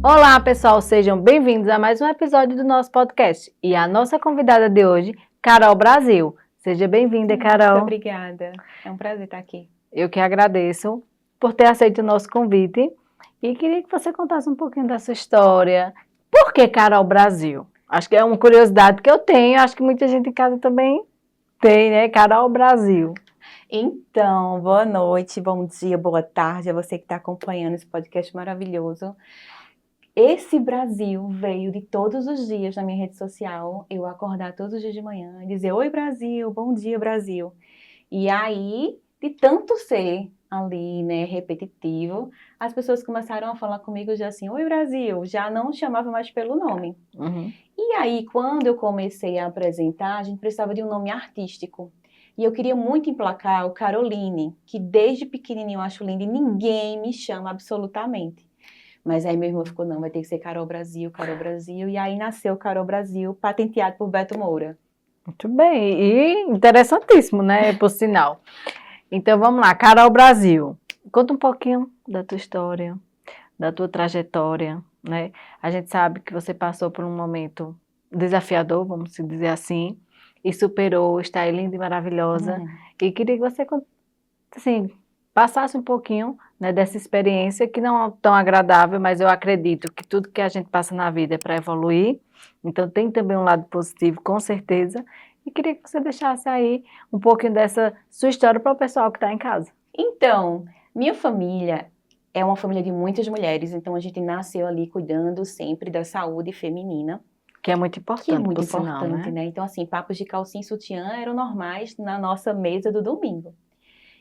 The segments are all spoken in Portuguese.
Olá, pessoal, sejam bem-vindos a mais um episódio do nosso podcast. E a nossa convidada de hoje, Carol Brasil. Seja bem-vinda, Carol. Muito obrigada. É um prazer estar aqui. Eu que agradeço por ter aceito o nosso convite e queria que você contasse um pouquinho da sua história. Por que Carol Brasil? Acho que é uma curiosidade que eu tenho, acho que muita gente em casa também tem, né? Carol Brasil. Então, boa noite, bom dia, boa tarde a você que está acompanhando esse podcast maravilhoso. Esse Brasil veio de todos os dias na minha rede social, eu acordar todos os dias de manhã e dizer: Oi, Brasil, bom dia, Brasil. E aí, de tanto ser ali, né, repetitivo, as pessoas começaram a falar comigo já assim: Oi, Brasil, já não chamava mais pelo nome. E aí, quando eu comecei a apresentar, a gente precisava de um nome artístico. E eu queria muito emplacar o Caroline, que desde pequenininho eu acho lindo e ninguém me chama absolutamente. Mas aí meu irmão ficou: não, vai ter que ser Carol Brasil, Carol Brasil. E aí nasceu Carol Brasil, patenteado por Beto Moura. Muito bem, e interessantíssimo, né, por sinal. Então vamos lá, Carol Brasil. Conta um pouquinho da tua história, da tua trajetória, né? A gente sabe que você passou por um momento desafiador, vamos dizer assim, e superou, está aí linda e maravilhosa. E queria que você, assim, passasse um pouquinho, né, dessa experiência que não é tão agradável, mas eu acredito que tudo que a gente passa na vida é para evoluir. Então tem também um lado positivo, com certeza. E queria que você deixasse aí um pouquinho dessa sua história para o pessoal que está em casa. Então, minha família é uma família de muitas mulheres, então a gente nasceu ali cuidando sempre da saúde feminina. Que é muito importante, Que é muito por sinal, importante, né? Então, assim, papos de calcinha e sutiã eram normais na nossa mesa do domingo.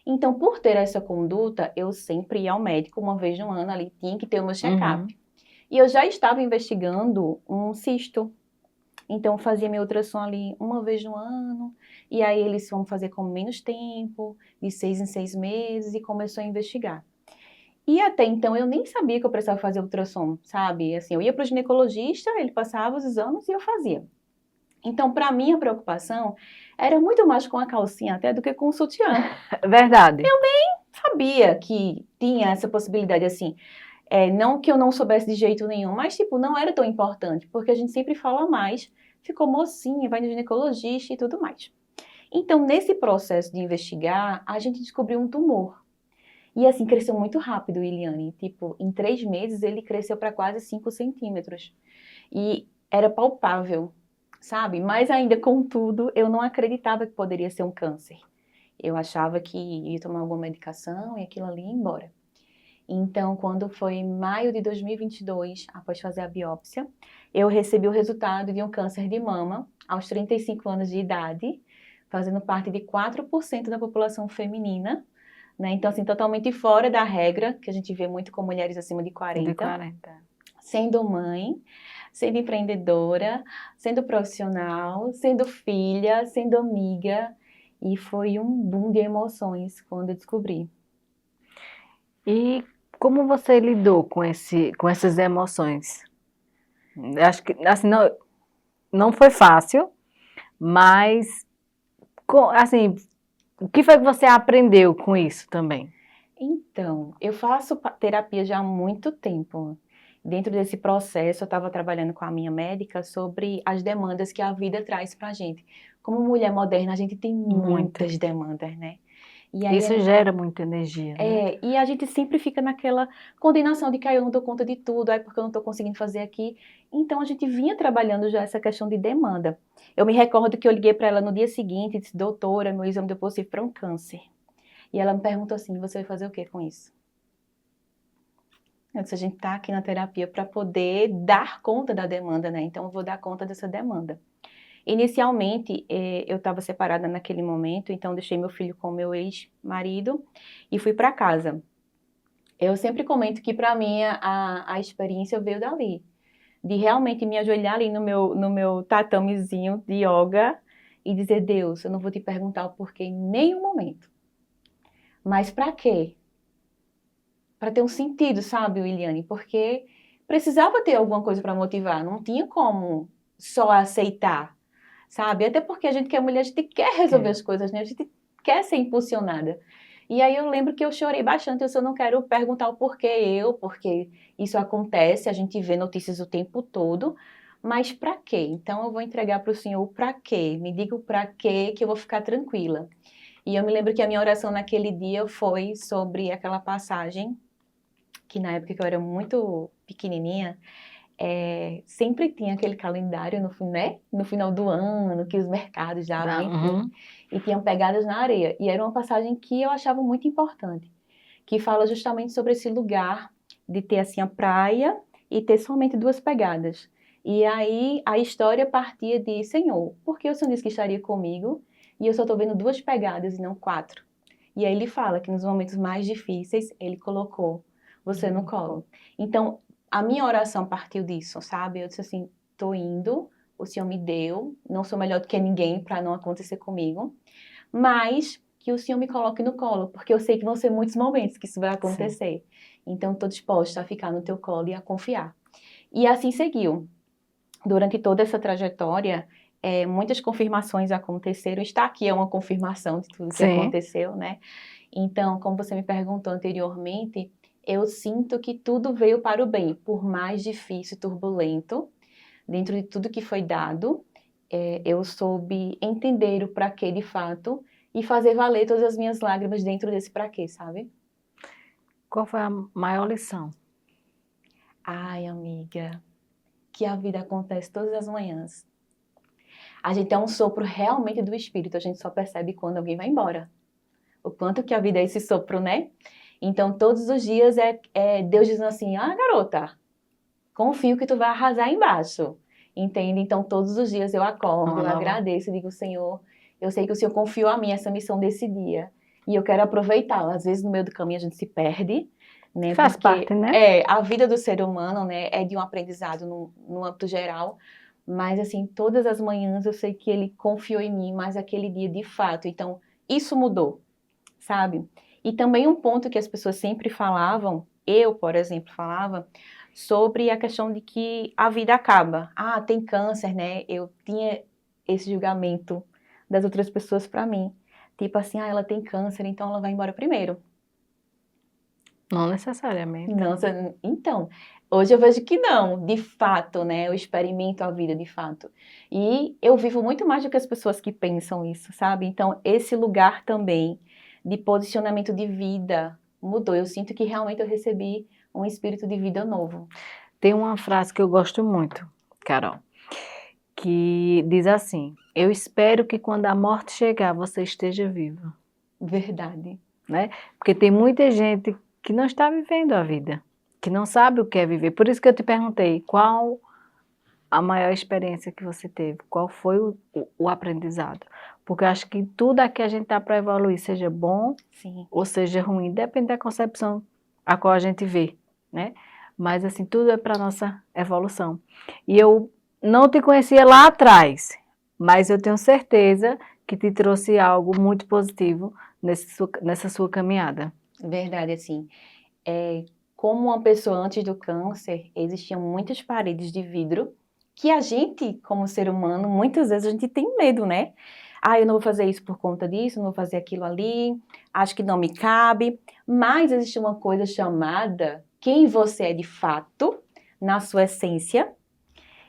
Então, por ter essa conduta, eu sempre ia ao médico uma vez no ano, ali tinha que ter o meu check-up. E eu já estava investigando um cisto. Então, eu fazia meu ultrassom ali uma vez no ano, e aí eles vão fazer com menos tempo, de 6 em 6 meses, e começou a investigar. E até então eu nem sabia que eu precisava fazer ultrassom, sabe? Assim, eu ia para o ginecologista, ele passava os exames e eu fazia. Então, para mim, a preocupação era muito mais com a calcinha até do que com o sutiã. Verdade. Eu nem sabia que tinha essa possibilidade, assim. Não que eu não soubesse de jeito nenhum, mas, tipo, não era tão importante, porque a gente sempre fala mais, ficou mocinha, vai no ginecologista e tudo mais. Então, nesse processo de investigar, a gente descobriu um tumor. E, assim, cresceu muito rápido, Iliane. Tipo, em 3 meses, ele cresceu para quase 5 centímetros. E era palpável, sabe? Mas ainda, contudo, eu não acreditava que poderia ser um câncer. Eu achava que ia tomar alguma medicação e aquilo ali ia embora. Então, quando foi em maio de 2022, após fazer a biópsia, eu recebi o resultado de um câncer de mama aos 35 anos de idade, fazendo parte de 4% da população feminina, né? Então, assim, totalmente fora da regra, que a gente vê muito com mulheres acima de 40. De 40. Sendo mãe, sendo empreendedora, sendo profissional, sendo filha, sendo amiga, e foi um boom de emoções quando eu descobri. E como você lidou com essas emoções? Acho que assim, não foi fácil, mas assim, o que foi que você aprendeu com isso também? Então, eu faço terapia já há muito tempo. Dentro desse processo, eu estava trabalhando com a minha médica sobre as demandas que a vida traz para a gente. Como mulher moderna, a gente tem muitas demandas, né? E aí, Isso gera muita energia, né? e a gente sempre fica naquela condenação de que eu não dou conta de tudo, porque eu não estou conseguindo fazer aqui. Então, a gente vinha trabalhando já essa questão de demanda. Eu me recordo que eu liguei para ela no dia seguinte e disse: doutora, meu exame deu positivo para um câncer. E ela me perguntou assim: você vai fazer o que com isso? Eu disse: a gente está aqui na terapia para poder dar conta da demanda, né? Então, eu vou dar conta dessa demanda. Inicialmente, eu estava separada naquele momento, então deixei meu filho com meu ex-marido e fui para casa. Eu sempre comento que para mim a experiência veio dali, de realmente me ajoelhar ali no meu tatamezinho de yoga e dizer: Deus, eu não vou te perguntar o porquê em nenhum momento. Mas para quê? Para ter um sentido, sabe, Williane? Porque precisava ter alguma coisa para motivar, não tinha como só aceitar, sabe? Até porque a gente que é mulher, a gente quer resolver as coisas, né? A gente quer ser impulsionada. E aí eu lembro que eu chorei bastante, eu só não quero perguntar o porquê porque isso acontece, a gente vê notícias o tempo todo, mas para quê? Então eu vou entregar para o Senhor o para quê, me diga o para quê que eu vou ficar tranquila. E eu me lembro que a minha oração naquele dia foi sobre aquela passagem, que na época que eu era muito pequenininha, sempre tinha aquele calendário né? No final do ano, que os mercados davam, enfim, Uhum. e tinham pegadas na areia. E era uma passagem que eu achava muito importante, que fala justamente sobre esse lugar de ter assim a praia e ter somente 2 pegadas. E aí a história partia de, Senhor, por que o Senhor disse que estaria comigo e eu só estou vendo 2 pegadas e não 4? E aí ele fala que nos momentos mais difíceis ele colocou você no colo. Então, a minha oração partiu disso, sabe? Eu disse assim, tô indo, o Senhor me deu, não sou melhor do que ninguém para não acontecer comigo, mas que o Senhor me coloque no colo, porque eu sei que vão ser muitos momentos que isso vai acontecer. Então, estou disposta a ficar no teu colo e a confiar. E assim seguiu. Durante toda essa trajetória, muitas confirmações aconteceram. Está aqui é uma confirmação de tudo que Sim. aconteceu, né? Então, como você me perguntou anteriormente, eu sinto que tudo veio para o bem, por mais difícil e turbulento, dentro de tudo que foi dado, eu soube entender o para quê de fato e fazer valer todas as minhas lágrimas dentro desse para quê, sabe? Qual foi a maior lição? Ai, amiga, que a vida acontece todas as manhãs. A gente é um sopro realmente do espírito, a gente só percebe quando alguém vai embora. O quanto que a vida é esse sopro, né? Então, todos os dias é Deus dizendo assim, ah, garota, confio que tu vai arrasar embaixo, entende? Então, todos os dias eu acordo, Uma eu nova. agradeço, digo, Senhor, eu sei que o Senhor confiou a mim essa missão desse dia, e eu quero aproveitá-la. Às vezes, no meio do caminho, a gente se perde, né? Faz Porque parte, né? a vida do ser humano, né, é de um aprendizado no âmbito geral, mas, assim, todas as manhãs eu sei que Ele confiou em mim, mas aquele dia de fato. Então, isso mudou, sabe? E também um ponto que as pessoas sempre falavam, eu, por exemplo, falava, sobre a questão de que a vida acaba. Ah, tem câncer, né? Eu tinha esse julgamento das outras pessoas para mim. Tipo assim, ah, ela tem câncer, então ela vai embora primeiro. Não necessariamente. Não, então, hoje eu vejo que não, de fato, né? Eu experimento a vida de fato. E eu vivo muito mais do que as pessoas que pensam isso, sabe? Então, esse lugar também de posicionamento de vida mudou. Eu sinto que realmente eu recebi um espírito de vida novo. Tem uma frase que eu gosto muito, Carol, que diz assim: eu espero que quando a morte chegar, você esteja viva, Verdade. né? Porque tem muita gente que não está vivendo a vida, que não sabe o que é viver. Por isso que eu te perguntei, qual a maior experiência que você teve? Qual foi o aprendizado? Porque eu acho que tudo aqui a gente está para evoluir, seja bom Sim. ou seja ruim, depende da concepção a qual a gente vê, né? Mas assim, tudo é para nossa evolução. E eu não te conhecia lá atrás, mas eu tenho certeza que te trouxe algo muito positivo nessa sua caminhada. Verdade, assim. Como uma pessoa antes do câncer, existiam muitas paredes de vidro que a gente, como ser humano, muitas vezes a gente tem medo, né? Ah, eu não vou fazer isso por conta disso, não vou fazer aquilo ali, acho que não me cabe. Mas existe uma coisa chamada quem você é de fato, na sua essência,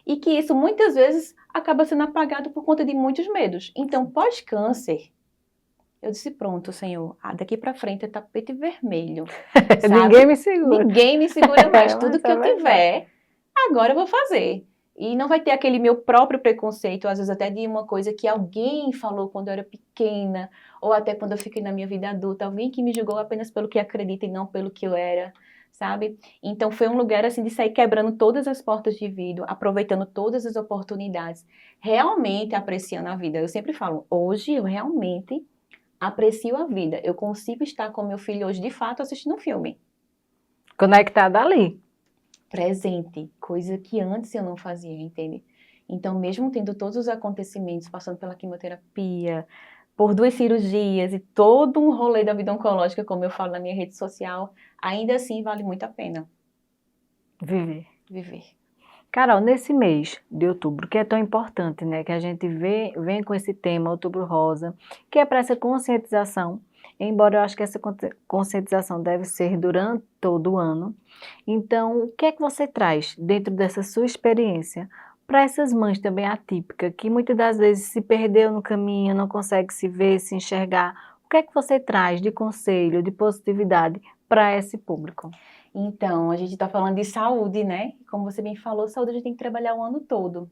e que isso muitas vezes acaba sendo apagado por conta de muitos medos. Então, pós-câncer, eu disse, pronto, Senhor, daqui para frente é tapete vermelho, sabe? Ninguém me segura. Ninguém me segura mais. Tudo Mas que é eu verdade. tiver, agora eu vou fazer. E não vai ter aquele meu próprio preconceito, às vezes até de uma coisa que alguém falou quando eu era pequena, ou até quando eu fiquei na minha vida adulta, alguém que me julgou apenas pelo que acredita e não pelo que eu era, sabe? Então foi um lugar assim de sair quebrando todas as portas de vidro, aproveitando todas as oportunidades, realmente apreciando a vida. Eu sempre falo, hoje eu realmente aprecio a vida. Eu consigo estar com meu filho hoje de fato assistindo um filme. Conectada ali. Presente, coisa que antes eu não fazia, entende? Então, mesmo tendo todos os acontecimentos, passando pela quimioterapia, por 2 cirurgias e todo um rolê da vida oncológica, como eu falo na minha rede social, ainda assim vale muito a pena Viver. viver. Carol, nesse mês de outubro, que é tão importante, né, que a gente vem com esse tema, Outubro Rosa, que é para essa conscientização embora eu acho que essa conscientização deve ser durante todo o ano. Então, o que é que você traz dentro dessa sua experiência para essas mães também atípicas, que muitas das vezes se perdeu no caminho, não consegue se ver, se enxergar? O que é que você traz de conselho, de positividade para esse público? Então, a gente está falando de saúde, né? Como você bem falou, saúde a gente tem que trabalhar o ano todo.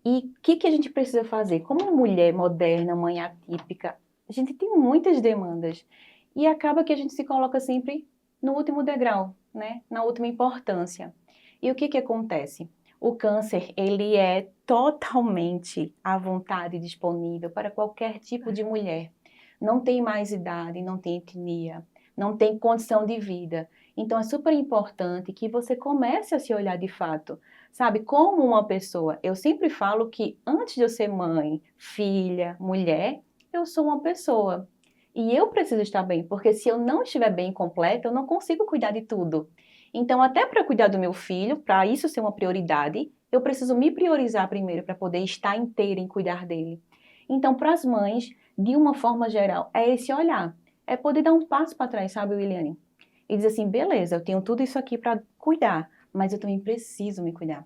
E o que a gente precisa fazer? Como mulher moderna, mãe atípica, a gente tem muitas demandas. E acaba que a gente se coloca sempre no último degrau, né? Na última importância. E o que acontece? O câncer, ele é totalmente à vontade disponível para qualquer tipo de mulher. Não tem mais idade, não tem etnia, não tem condição de vida. Então é super importante que você comece a se olhar de fato, sabe, como uma pessoa. Eu sempre falo que antes de eu ser mãe, filha, mulher, eu sou uma pessoa. E eu preciso estar bem, porque se eu não estiver bem completa, eu não consigo cuidar de tudo. Então, até para cuidar do meu filho, para isso ser uma prioridade, eu preciso me priorizar primeiro para poder estar inteira em cuidar dele. Então, para as mães, de uma forma geral, é esse olhar. É poder dar um passo para trás, sabe, Williane? E dizer assim, beleza, eu tenho tudo isso aqui para cuidar, mas eu também preciso me cuidar.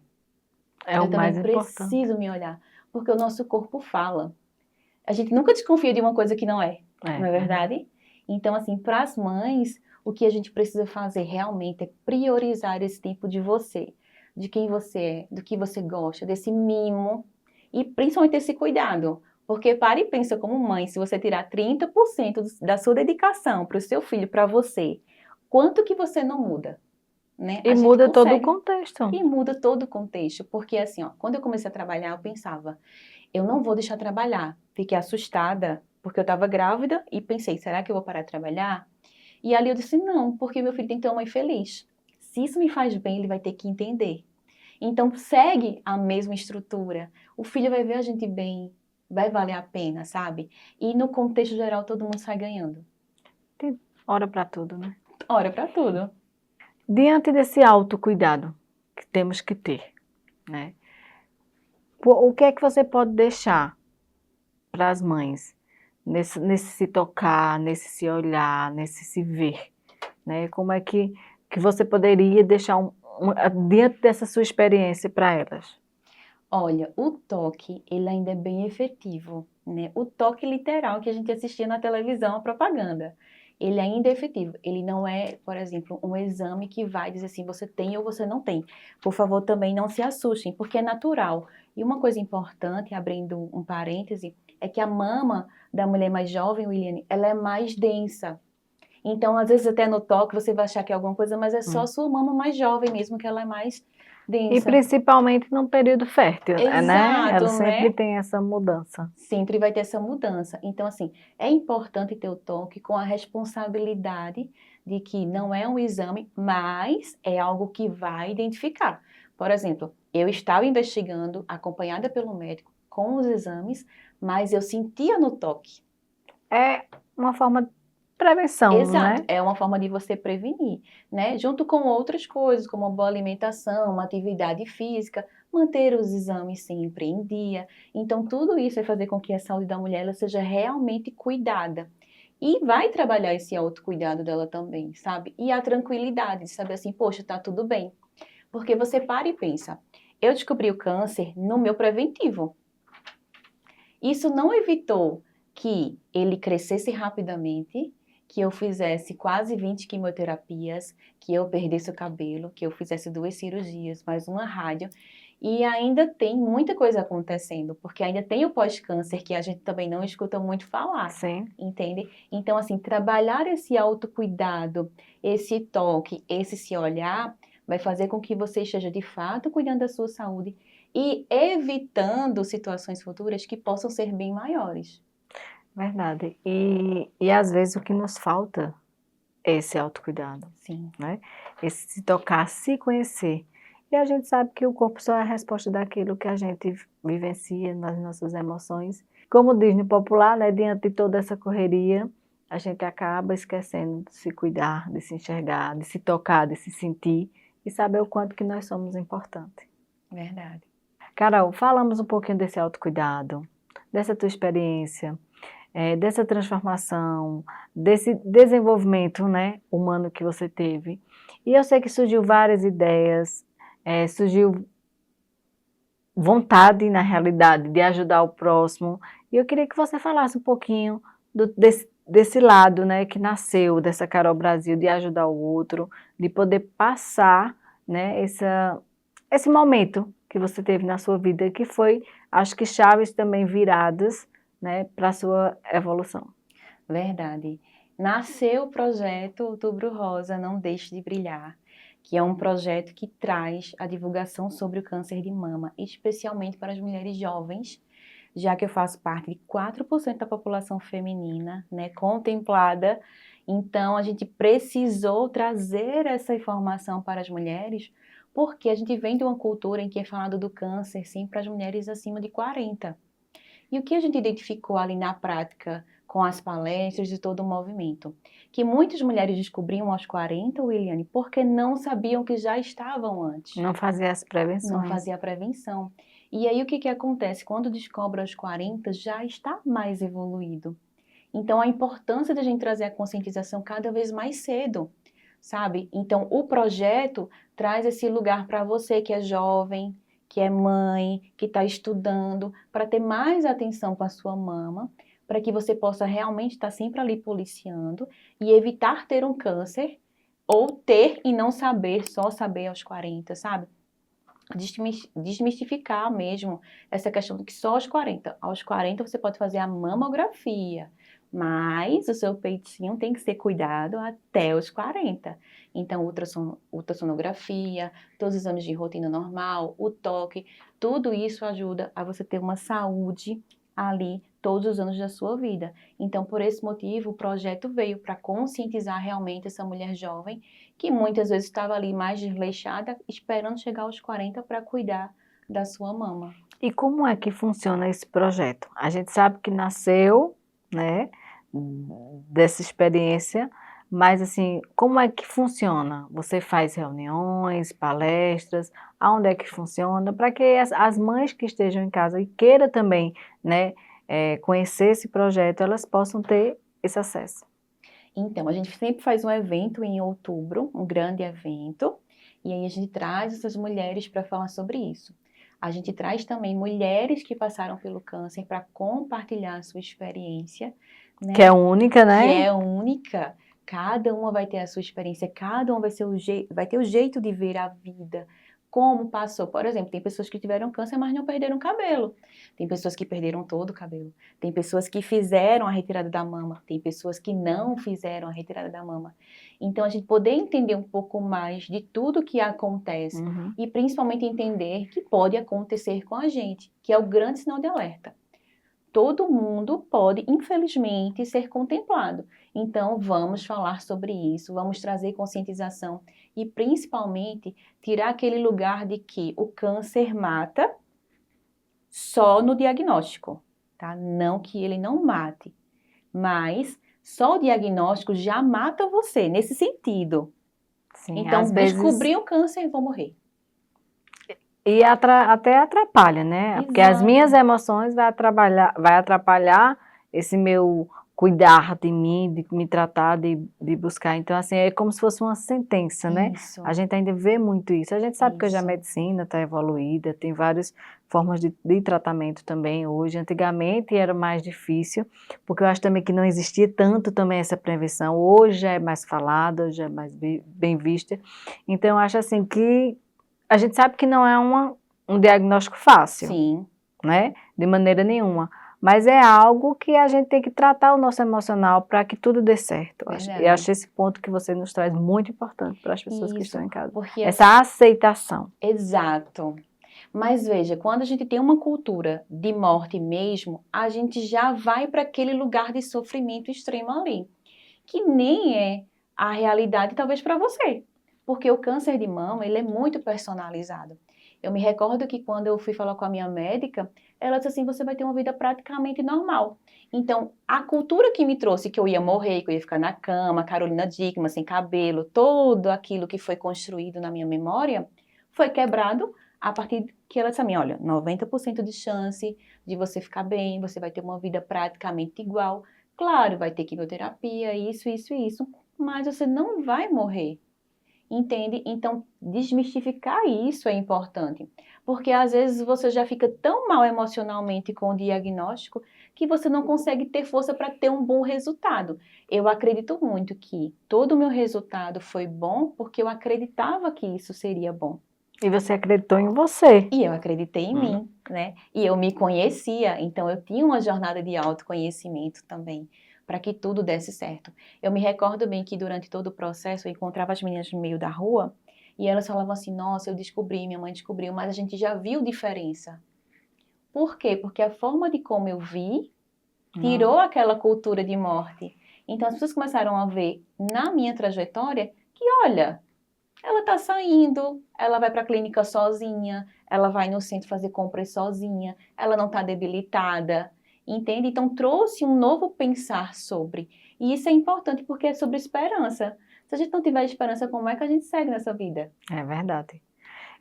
É o Eu mais também importante. preciso me olhar, porque o nosso corpo fala. A gente nunca desconfia de uma coisa que não é, não é verdade? Então, assim, para as mães, o que a gente precisa fazer realmente é priorizar esse tempo de você, de quem você é, do que você gosta, desse mimo e principalmente esse cuidado. Porque para e pensa como mãe, se você tirar 30% da sua dedicação para o seu filho, para você, quanto que você não muda, né? E A gente muda todo o consegue. contexto. E muda todo o contexto, porque assim, ó, quando eu comecei a trabalhar, eu pensava, eu não vou deixar trabalhar. Fiquei assustada, porque eu estava grávida e pensei, será que eu vou parar de trabalhar? E ali eu disse, não, porque meu filho tem que ter uma mãe feliz. Se isso me faz bem, ele vai ter que entender. Então, segue a mesma estrutura. O filho vai ver a gente bem, vai valer a pena, sabe? E no contexto geral, todo mundo sai ganhando. Tem hora para tudo, né? Hora para tudo. Diante desse autocuidado que temos que ter, né? O que é que você pode deixar para as mães nesse se tocar, nesse se olhar, nesse se ver, né? Como é que você poderia deixar diante dessa sua experiência para elas? Olha, o toque, ele ainda é bem efetivo, né? O toque literal que a gente assistia na televisão, a propaganda, ele ainda é efetivo. Ele não é, por exemplo, um exame que vai dizer assim, você tem ou você não tem. Por favor, também não se assustem, porque é natural. E uma coisa importante, abrindo um parêntese, é que a mama da mulher mais jovem, Williane, ela é mais densa. Então, às vezes, até no toque, você vai achar que é alguma coisa, mas é só a sua mama mais jovem mesmo, que ela é mais E densa. principalmente no período fértil, né? Ela Exato, sempre né? tem essa mudança. Sempre vai ter essa mudança. Então, assim, é importante ter o toque com a responsabilidade de que não é um exame, mas é algo que vai identificar. Por exemplo, eu estava investigando, acompanhada pelo médico, com os exames, mas eu sentia no toque. É uma forma de prevenção, Exato, né? é uma forma de você prevenir, né? Junto com outras coisas, como uma boa alimentação, uma atividade física, manter os exames sempre em dia. Então, tudo isso vai fazer com que a saúde da mulher ela seja realmente cuidada. E vai trabalhar esse autocuidado dela também, sabe? E a tranquilidade de saber assim, poxa, tá tudo bem. Porque você para e pensa, eu descobri o câncer no meu preventivo. Isso não evitou que ele crescesse rapidamente, que eu fizesse quase 20 quimioterapias, que eu perdesse o cabelo, que eu fizesse 2 cirurgias, mais uma rádio. E ainda tem muita coisa acontecendo, porque ainda tem o pós-câncer que a gente também não escuta muito falar, Sim. entende? Então, assim, trabalhar esse autocuidado, esse toque, esse se olhar, vai fazer com que você esteja de fato cuidando da sua saúde e evitando situações futuras que possam ser bem maiores. Verdade. E às vezes o que nos falta é esse autocuidado, Sim, né? Esse se tocar, se conhecer. E a gente sabe que o corpo só é a resposta daquilo que a gente vivencia nas nossas emoções. Como diz no popular, né? Diante de toda essa correria, a gente acaba esquecendo de se cuidar, de se enxergar, de se tocar, de se sentir e saber o quanto que nós somos importantes. verdade. Carol, falamos um pouquinho desse autocuidado, dessa tua experiência. dessa transformação, desse desenvolvimento, né, humano que você teve. E eu sei que surgiu várias ideias, surgiu vontade, na realidade, de ajudar o próximo. E eu queria que você falasse um pouquinho desse lado, né, que nasceu dessa Carol Brasil, de ajudar o outro, de poder passar, né, esse momento que você teve na sua vida, que foi, acho que chaves também viradas, né, para a sua evolução. Verdade. Nasceu o projeto Outubro Rosa, Não Deixe de Brilhar, que é um projeto que traz a divulgação sobre o câncer de mama, especialmente para as mulheres jovens, já que eu faço parte de 4% da população feminina, né, contemplada. Então, a gente precisou trazer essa informação para as mulheres, porque a gente vem de uma cultura em que é falado do câncer, sim, para as mulheres acima de 40. E o que a gente identificou ali na prática, com as palestras e todo o movimento? Que muitas mulheres descobriam aos 40, Williane, porque não sabiam que já estavam antes. Não fazer as Não prevenções. fazia a prevenção. E aí o que acontece? Quando descobre aos 40, já está mais evoluído. Então a importância de a gente trazer a conscientização cada vez mais cedo, sabe? Então o projeto traz esse lugar para você que é jovem, que é mãe, que está estudando, para ter mais atenção com a sua mama, para que você possa realmente estar sempre ali policiando e evitar ter um câncer, ou ter e não saber, só saber aos 40, sabe? Desmistificar mesmo essa questão de que só aos 40. Aos 40 você pode fazer a mamografia, mas o seu peitinho tem que ser cuidado até os 40. Então, ultrassonografia, todos os exames de rotina normal, o toque, tudo isso ajuda a você ter uma saúde ali todos os anos da sua vida. Então, por esse motivo, o projeto veio para conscientizar realmente essa mulher jovem que muitas vezes estava ali mais desleixada, esperando chegar aos 40 para cuidar da sua mama. E como é que funciona esse projeto? A gente sabe que nasceu, né, dessa experiência, mas assim, como é que funciona? Você faz reuniões, palestras, aonde é que funciona? Para que as mães que estejam em casa e queiram também, né, conhecer esse projeto, elas possam ter esse acesso. Então, a gente sempre faz um evento em outubro, um grande evento, e aí a gente traz essas mulheres para falar sobre isso. A gente traz também mulheres que passaram pelo câncer para compartilhar a sua experiência, né? Que é única, né? Que é única. Cada uma vai ter a sua experiência, cada uma vai ter o jeito de ver a vida, como passou. Por exemplo, tem pessoas que tiveram câncer, mas não perderam cabelo. Tem pessoas que perderam todo o cabelo. Tem pessoas que fizeram a retirada da mama. Tem pessoas que não fizeram a retirada da mama. Então, a gente poder entender um pouco mais de tudo que acontece e principalmente entender que pode acontecer com a gente, que é o grande sinal de alerta. Todo mundo pode, infelizmente, ser contemplado. Então, vamos falar sobre isso, vamos trazer conscientização e, principalmente, tirar aquele lugar de que o câncer mata só no diagnóstico, tá? Não que ele não mate, mas só o diagnóstico já mata você, nesse sentido. Sim, Então, às vezes... descobri o câncer e vou morrer. E até atrapalha, né? Exato. Porque as minhas emoções vai atrapalhar esse meu cuidar de mim, de me tratar, de buscar. Então, assim, é como se fosse uma sentença, né? Isso. A gente ainda vê muito isso. A gente sabe que hoje a Isso. medicina está evoluída, tem várias formas de tratamento também hoje. Antigamente era mais difícil, porque eu acho também que não existia tanto também essa prevenção. Hoje é mais falada, hoje é mais bem vista. Então, eu acho assim que a gente sabe que não é um diagnóstico fácil, Sim. né? De maneira nenhuma. Mas é algo que a gente tem que tratar o nosso emocional para que tudo dê certo. Eu acho esse ponto que você nos traz muito importante para as pessoas que estão em casa. Porque essa aceitação. Exato. Mas veja, quando a gente tem uma cultura de morte mesmo, a gente já vai para aquele lugar de sofrimento extremo ali, que nem é a realidade talvez para você, porque o câncer de mama, ele é muito personalizado. Eu me recordo que quando eu fui falar com a minha médica, ela disse assim, você vai ter uma vida praticamente normal. Então, a cultura que me trouxe que eu ia morrer, que eu ia ficar na cama, Carolina Dickmann, sem cabelo, todo aquilo que foi construído na minha memória, foi quebrado a partir que ela disse a mim, olha, 90% de chance de você ficar bem, você vai ter uma vida praticamente igual. Claro, vai ter quimioterapia, isso, mas você não vai morrer. Entende? Então, desmistificar isso é importante, porque às vezes você já fica tão mal emocionalmente com o diagnóstico que você não consegue ter força para ter um bom resultado. Eu acredito muito que todo o meu resultado foi bom porque eu acreditava que isso seria bom. E você acreditou em você. E eu acreditei em mim, né? E eu me conhecia, então eu tinha uma jornada de autoconhecimento também, para que tudo desse certo. Eu me recordo bem que durante todo o processo eu encontrava as meninas no meio da rua e elas falavam assim, nossa, eu descobri, minha mãe descobriu, mas a gente já viu diferença. Por quê? Porque a forma de como eu vi tirou aquela cultura de morte. Então as pessoas começaram a ver na minha trajetória que, olha, ela está saindo, ela vai para a clínica sozinha, ela vai no centro fazer compras sozinha, ela não está debilitada, entende? Então trouxe um novo pensar sobre. E isso é importante porque é sobre esperança. Se a gente não tiver esperança, como é que a gente segue nessa vida? É verdade.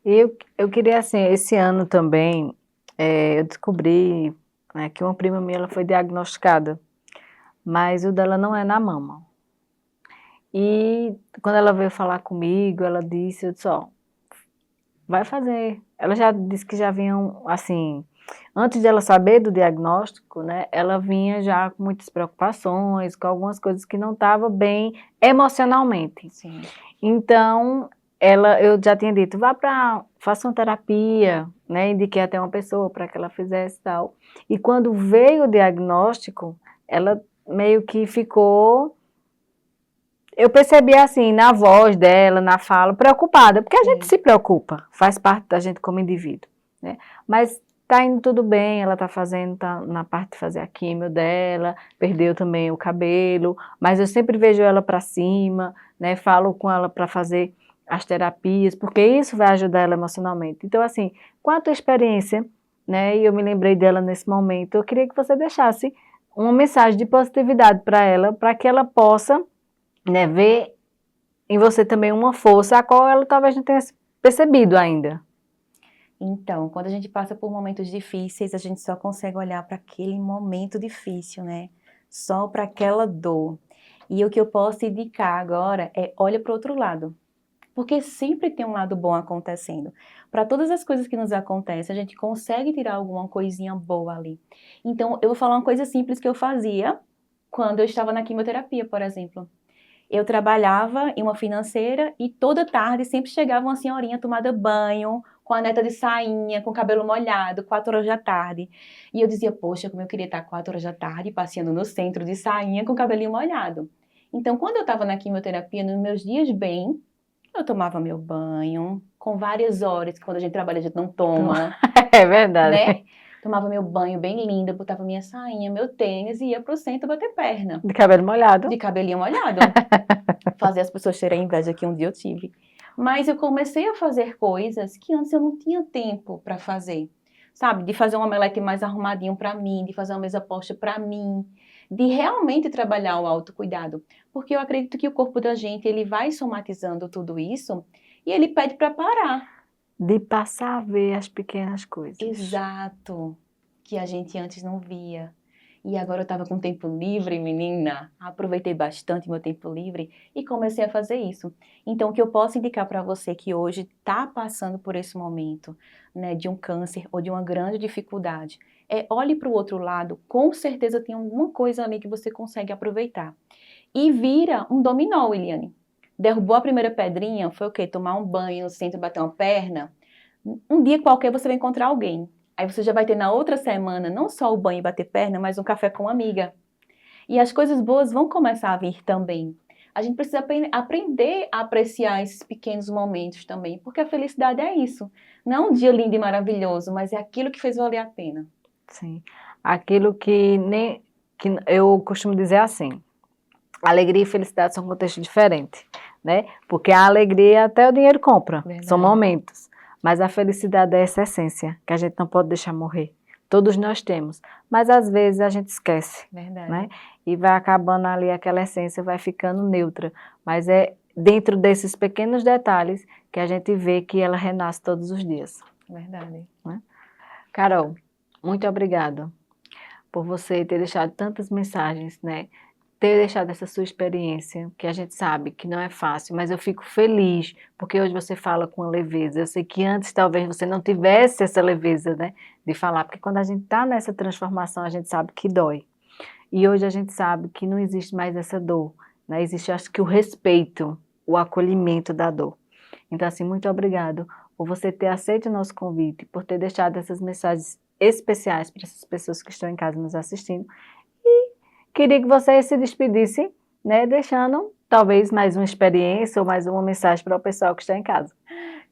E eu queria, assim, esse ano também, eu descobri, né, que uma prima minha ela foi diagnosticada, mas o dela não é na mama. E quando ela veio falar comigo, ela disse, eu disse, ó, vai fazer. Ela já disse que já vinham, assim, antes de ela saber do diagnóstico, né, ela vinha já com muitas preocupações, com algumas coisas que não estavam bem emocionalmente. Sim. Então, eu já tinha dito, faça uma terapia, né, indiquei até uma pessoa para que ela fizesse tal. E quando veio o diagnóstico, ela meio que ficou, eu percebi assim, na voz dela, na fala, preocupada, porque a gente se preocupa, faz parte da gente como indivíduo, né, mas tá indo tudo bem, ela tá na parte de fazer a químio dela, perdeu também o cabelo, mas eu sempre vejo ela para cima, né, falo com ela para fazer as terapias, porque isso vai ajudar ela emocionalmente. Então, assim, com a tua experiência, né, e eu me lembrei dela nesse momento, eu queria que você deixasse uma mensagem de positividade para ela, para que ela possa, né, ver em você também uma força a qual ela talvez não tenha percebido ainda. Então, quando a gente passa por momentos difíceis, a gente só consegue olhar para aquele momento difícil, né? Só para aquela dor. E o que eu posso indicar agora é olha para o outro lado. Porque sempre tem um lado bom acontecendo. Para todas as coisas que nos acontecem, a gente consegue tirar alguma coisinha boa ali. Então, eu vou falar uma coisa simples que eu fazia quando eu estava na quimioterapia, por exemplo. Eu trabalhava em uma financeira e toda tarde sempre chegava uma senhorinha tomada banho, com a neta de sainha, com o cabelo molhado, 4 horas da tarde. E eu dizia, poxa, como eu queria estar 4 horas da tarde passeando no centro de sainha com o cabelinho molhado. Então, quando eu estava na quimioterapia, nos meus dias bem, eu tomava meu banho, com várias horas, que quando a gente trabalha a gente não toma, É verdade. né? Tomava meu banho bem linda, botava minha sainha, meu tênis e ia pro centro bater perna. De cabelo molhado. De cabelinho molhado. Fazer as pessoas terem inveja que um dia eu tive. Mas eu comecei a fazer coisas que antes eu não tinha tempo para fazer. Sabe? De fazer um omelete mais arrumadinho para mim, de fazer uma mesa posta para mim, de realmente trabalhar o autocuidado. Porque eu acredito que o corpo da gente, ele vai somatizando tudo isso e ele pede para parar. De passar a ver as pequenas coisas. Exato. Que a gente antes não via. E agora eu estava com tempo livre, menina. Aproveitei bastante meu tempo livre e comecei a fazer isso. Então, o que eu posso indicar para você que hoje está passando por esse momento, né, de um câncer ou de uma grande dificuldade, é olhe para o outro lado, com certeza tem alguma coisa ali que você consegue aproveitar. E vira um dominó, Eliane. Derrubou a primeira pedrinha, foi o quê? Tomar um banho no centro, bater uma perna. Um dia qualquer você vai encontrar alguém. Aí você já vai ter na outra semana não só o banho e bater perna, mas um café com uma amiga. E as coisas boas vão começar a vir também. A gente precisa aprender a apreciar esses pequenos momentos também, porque a felicidade é isso. Não é um dia lindo e maravilhoso, mas é aquilo que fez valer a pena. Sim. Aquilo que eu costumo dizer assim, alegria e felicidade são contextos diferentes, né? Porque a alegria até o dinheiro compra, Verdade. São momentos. Mas a felicidade é essa essência, que a gente não pode deixar morrer. Todos nós temos, mas às vezes a gente esquece, Verdade. né? E vai acabando ali aquela essência, vai ficando neutra. Mas é dentro desses pequenos detalhes que a gente vê que ela renasce todos os dias. Verdade. Carol, muito obrigada por você ter deixado tantas mensagens, né? Ter deixado essa sua experiência, que a gente sabe que não é fácil, mas eu fico feliz, porque hoje você fala com leveza. Eu sei que antes talvez você não tivesse essa leveza, né, de falar, porque quando a gente está nessa transformação, a gente sabe que dói. E hoje a gente sabe que não existe mais essa dor, né? Existe, acho que o respeito, o acolhimento da dor. Então, assim, muito obrigado por você ter aceito o nosso convite, por ter deixado essas mensagens especiais para essas pessoas que estão em casa nos assistindo. Queria que você se despedisse, né, deixando talvez mais uma experiência ou mais uma mensagem para o pessoal que está em casa.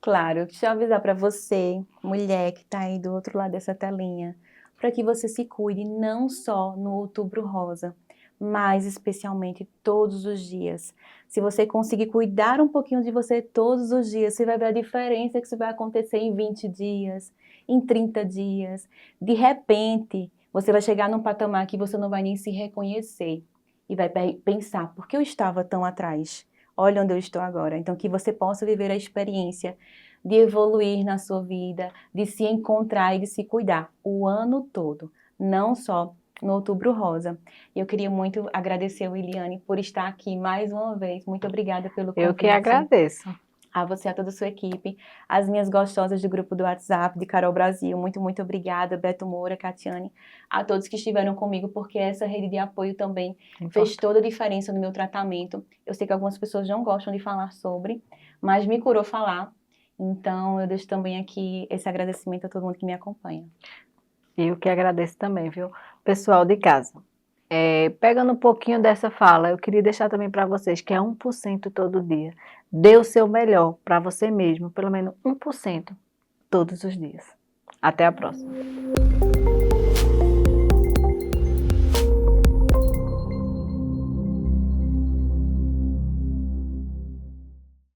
Claro, deixa eu avisar para você, mulher que está aí do outro lado dessa telinha, para que você se cuide não só no Outubro Rosa, mas especialmente todos os dias. Se você conseguir cuidar um pouquinho de você todos os dias, você vai ver a diferença que isso vai acontecer em 20 dias, em 30 dias. De repente, você vai chegar num patamar que você não vai nem se reconhecer e vai pensar, por que eu estava tão atrás? Olha onde eu estou agora. Então, que você possa viver a experiência de evoluir na sua vida, de se encontrar e de se cuidar o ano todo, não só no Outubro Rosa. E eu queria muito agradecer a Williane por estar aqui mais uma vez. Muito obrigada pelo convite. Eu que agradeço. A você, a toda a sua equipe, as minhas gostosas do grupo do WhatsApp de Carol Brasil, muito, muito obrigada, Beto Moura, Catiane, a todos que estiveram comigo, porque essa rede de apoio também fez toda a diferença no meu tratamento. Eu sei que algumas pessoas não gostam de falar sobre, mas me curou falar, então eu deixo também aqui esse agradecimento a todo mundo que me acompanha. Eu que agradeço também, viu? Pessoal de casa, pegando um pouquinho dessa fala, eu queria deixar também para vocês que é 1% todo dia. Dê o seu melhor para você mesmo, pelo menos 1% todos os dias. Até a próxima.